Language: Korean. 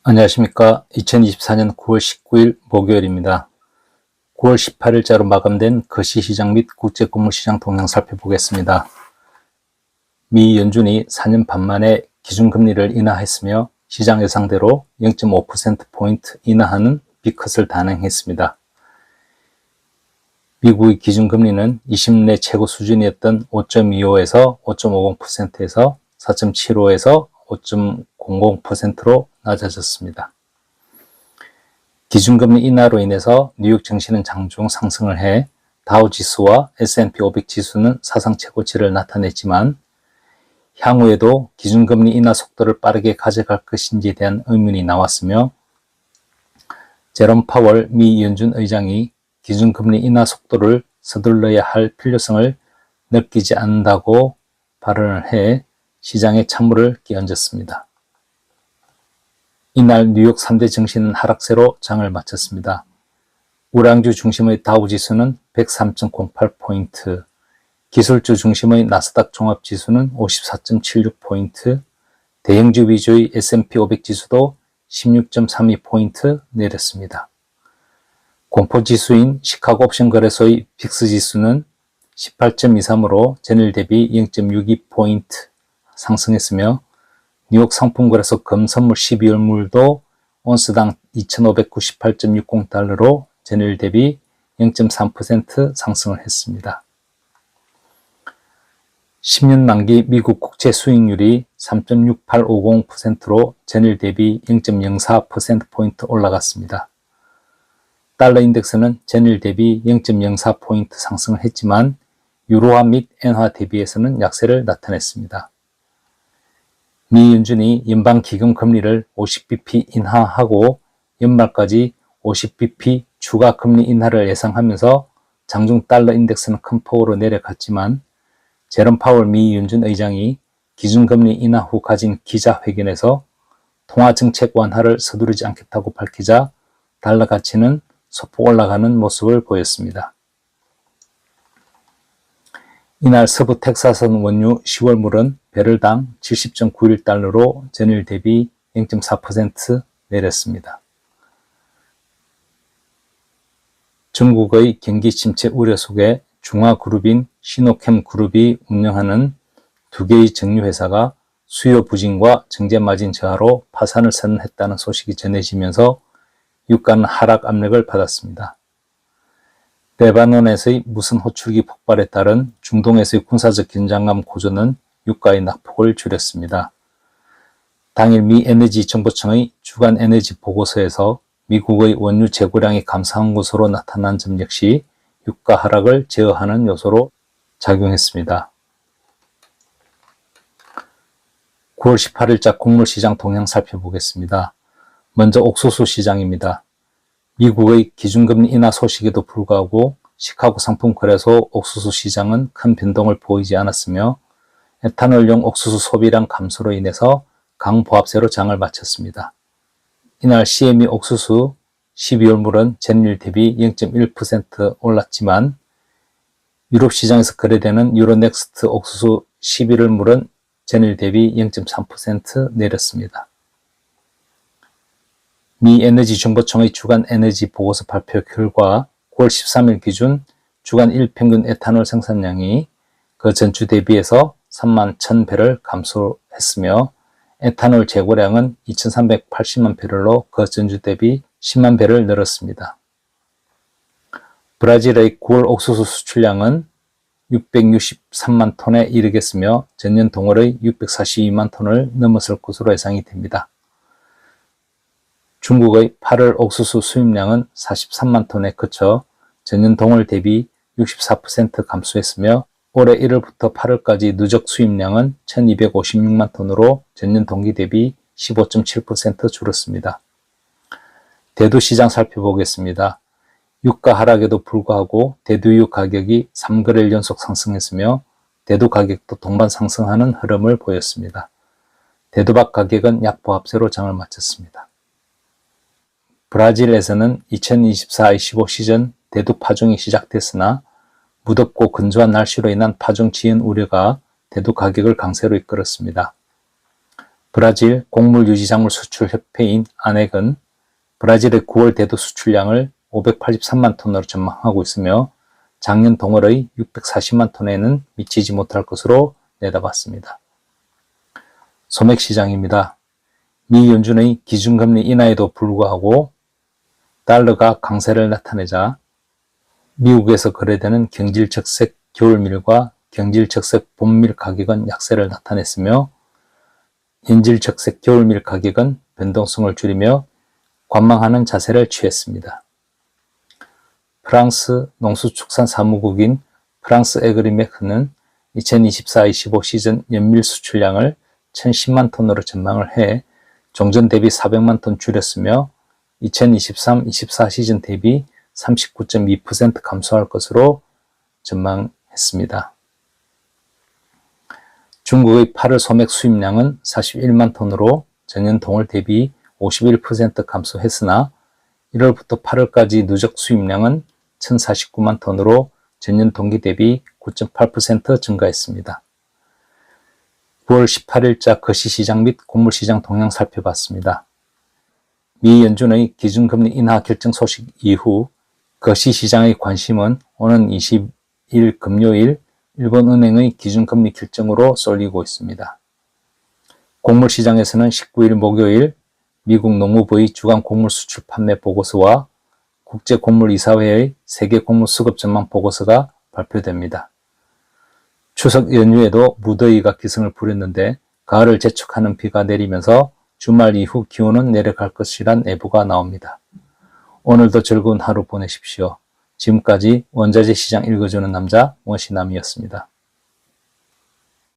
안녕하십니까. 2024년 9월 19일 목요일입니다. 9월 18일자로 마감된 거시시장 및 국제고물시장 동향 살펴보겠습니다. 미 연준이 4년 반 만에 기준금리를 인하했으며 시장 예상대로 0.5%포인트 인하하는 B컷을 단행했습니다. 미국의 기준금리는 20년 최고 수준이었던 5.25에서 5.50%에서 4.75에서 5.00%로 낮아졌습니다. 기준금리 인하로 인해서 뉴욕 증시는 장중 상승을 해 다우지수와 S&P 500 지수는 사상 최고치를 나타냈지만 향후에도 기준금리 인하 속도를 빠르게 가져갈 것인지에 대한 의문이 나왔으며 제롬 파월 미 연준 의장이 기준금리 인하 속도를 서둘러야 할 필요성을 느끼지 않는다고 발언을 해 시장의 찬물을 끼얹었습니다. 이날 뉴욕 3대 증시는 하락세로 장을 마쳤습니다. 우량주 중심의 다우지수는 103.08포인트, 기술주 중심의 나스닥 종합지수는 54.76포인트, 대형주 위주의 S&P 500 지수도 16.32포인트 내렸습니다. 공포지수인 시카고 옵션 거래소의 빅스 지수는 18.23으로 전일 대비 0.62포인트 상승했으며 뉴욕 상품거래소 금선물 12월물도 온스당 2,598.60달러로 전일 대비 0.3% 상승을 했습니다. 10년 만기 미국 국채 수익률이 3.6850%로 전일 대비 0.04%포인트 올라갔습니다. 달러 인덱스는 전일 대비 0.04포인트 상승을 했지만 유로화 및 엔화 대비해서는 약세를 나타냈습니다. 미 연준이 연방기금 금리를 50bp 인하하고 연말까지 50bp 추가 금리 인하를 예상하면서 장중 달러 인덱스는 큰 폭으로 내려갔지만 제롬 파월 미 연준 의장이 기준금리 인하 후 가진 기자회견에서 통화정책 완화를 서두르지 않겠다고 밝히자 달러 가치는 소폭 올라가는 모습을 보였습니다. 이날 서부 텍사스산 원유 10월물은 배럴당 70.91달러로 전일 대비 0.4% 내렸습니다. 중국의 경기 침체 우려 속에 중화그룹인 시노캠그룹이 운영하는 두 개의 정유회사가 수요 부진과 정제 마진 저하로 파산을 선언했다는 소식이 전해지면서 유가는 하락 압력을 받았습니다. 레바논에서의 무선 호출기 폭발에 따른 중동에서의 군사적 긴장감 고조는 유가의 낙폭을 줄였습니다. 당일 미 에너지 정보청의 주간 에너지 보고서에서 미국의 원유 재고량이 감소한 것으로 나타난 점 역시 유가 하락을 제어하는 요소로 작용했습니다. 9월 18일자 곡물시장 동향 살펴보겠습니다. 먼저 옥수수 시장입니다. 미국의 기준금리 인하 소식에도 불구하고 시카고 상품거래소 옥수수 시장은 큰 변동을 보이지 않았으며 에탄올용 옥수수 소비량 감소로 인해서 강보합세로 장을 마쳤습니다. 이날 CME 옥수수 12월물은 전일 대비 0.1% 올랐지만 유럽 시장에서 거래되는 유로넥스트 옥수수 11월물은 전일 대비 0.3% 내렸습니다. 미 에너지정보청의 주간 에너지 보고서 발표 결과 9월 13일 기준 주간 일평균 에탄올 생산량이 그 전주 대비해서 3만 1000배럴 감소했으며 에탄올 재고량은 2380만 배럴로 그 전주 대비 10만 배럴 늘었습니다. 브라질의 9월 옥수수 수출량은 663만 톤에 이르겠으며 전년 동월의 642만 톤을 넘었을 것으로 예상이 됩니다. 중국의 8월 옥수수 수입량은 43만 톤에 그쳐 전년 동월 대비 64% 감소했으며 올해 1월부터 8월까지 누적 수입량은 1256만 톤으로 전년 동기 대비 15.7% 줄었습니다. 대두 시장 살펴보겠습니다. 유가 하락에도 불구하고 대두유 가격이 3거래일 연속 상승했으며 대두 가격도 동반 상승하는 흐름을 보였습니다. 대두박 가격은 약보합세로 장을 마쳤습니다. 브라질에서는 2024-25 시즌 대두 파종이 시작됐으나 무덥고 건조한 날씨로 인한 파종 지연 우려가 대두 가격을 강세로 이끌었습니다. 브라질 곡물유지작물 수출협회인 아넥은 브라질의 9월 대두 수출량을 583만 톤으로 전망하고 있으며 작년 동월의 640만 톤에는 미치지 못할 것으로 내다봤습니다. 소맥시장입니다. 미 연준의 기준금리 인하에도 불구하고 달러가 강세를 나타내자 미국에서 거래되는 경질적색 겨울밀과 경질적색 봄밀 가격은 약세를 나타냈으며 연질적색 겨울밀 가격은 변동성을 줄이며 관망하는 자세를 취했습니다. 프랑스 농수축산사무국인 프랑스 에그리메크는 2024-25 시즌 연밀 수출량을 1010만 톤으로 전망을 해 종전 대비 400만 톤 줄였으며 2023-24 시즌 대비 39.2% 감소할 것으로 전망했습니다. 중국의 8월 소맥 수입량은 41만 톤으로 전년 동월 대비 51% 감소했으나 1월부터 8월까지 누적 수입량은 1049만 톤으로 전년 동기 대비 9.8% 증가했습니다. 9월 18일자 거시시장 및 곡물시장 동향 살펴봤습니다. 미 연준의 기준금리 인하 결정 소식 이후 거시시장의 관심은 오는 20일 금요일 일본은행의 기준금리 결정으로 쏠리고 있습니다. 곡물시장에서는 19일 목요일 미국 농무부의 주간 곡물 수출 판매 보고서와 국제곡물이사회의 세계 곡물 수급 전망 보고서가 발표됩니다. 추석 연휴에도 무더위가 기승을 부렸는데 가을을 재촉하는 비가 내리면서 주말 이후 기온은 내려갈 것이란 예보가 나옵니다. 오늘도 즐거운 하루 보내십시오. 지금까지 원자재 시장 읽어주는 남자 원시남이었습니다.